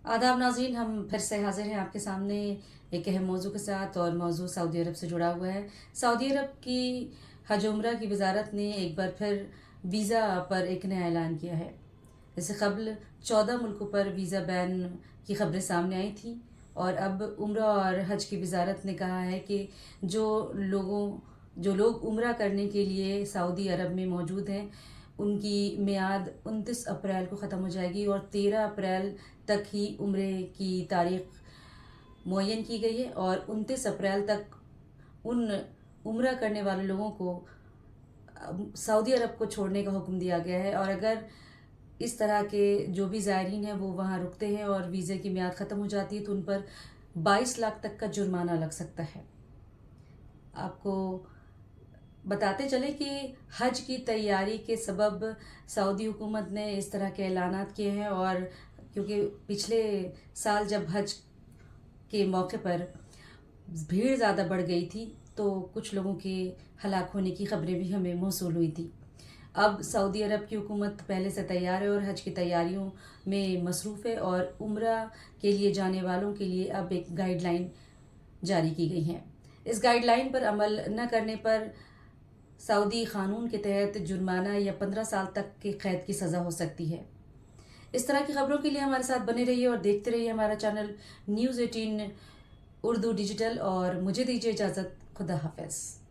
आदाब नाज़रीन, हम फिर से हाज़िर हैं आपके सामने एक अहम मौजू के साथ। और मौजू सऊदी अरब से जुड़ा हुआ है। सऊदी अरब की हज उम्रा की वजारत ने एक बार फिर वीज़ा पर एक नया ऐलान किया है। इससे कबल 14 मुल्कों पर वीज़ा बैन की खबरें सामने आई थी, और अब उम्रा और हज की वजारत ने कहा है कि जो लोग उम्रा करने के लिए सऊदी अरब में मौजूद हैं, उनकी मियाद 29 अप्रैल को ख़त्म हो जाएगी और 13 अप्रैल तक ही उम्रे की तारीख़ मुअय्यन की गई है। और 29 अप्रैल तक उन उम्रा करने वाले लोगों को सऊदी अरब को छोड़ने का हुक्म दिया गया है। और अगर इस तरह के जो भी ज़ायरीन हैं वो वहाँ रुकते हैं और वीज़े की मियाद ख़त्म हो जाती है तो उन पर 22 लाख तक का जुर्माना लग सकता है। आपको बताते चले कि हज की तैयारी के सबब सऊदी हुकूमत ने इस तरह के ऐलानात किए हैं। और क्योंकि पिछले साल जब हज के मौके पर भीड़ ज़्यादा बढ़ गई थी तो कुछ लोगों के हलाक होने की खबरें भी हमें मौसूल हुई थी। अब सऊदी अरब की हुकूमत पहले से तैयार है और हज की तैयारियों में मसरूफ़ है, और उम्रा के लिए जाने वालों के लिए अब एक गाइडलाइन जारी की गई है। इस गाइडलाइन पर अमल न करने पर सऊदी क़ानून के तहत जुर्माना या 15 साल तक की क़ैद की सज़ा हो सकती है। इस तरह की खबरों के लिए हमारे साथ बने रहिए और देखते रहिए हमारा चैनल न्यूज़ 18 उर्दू डिजिटल। और मुझे दीजिए इजाज़त। खुदा हाफ़िज़।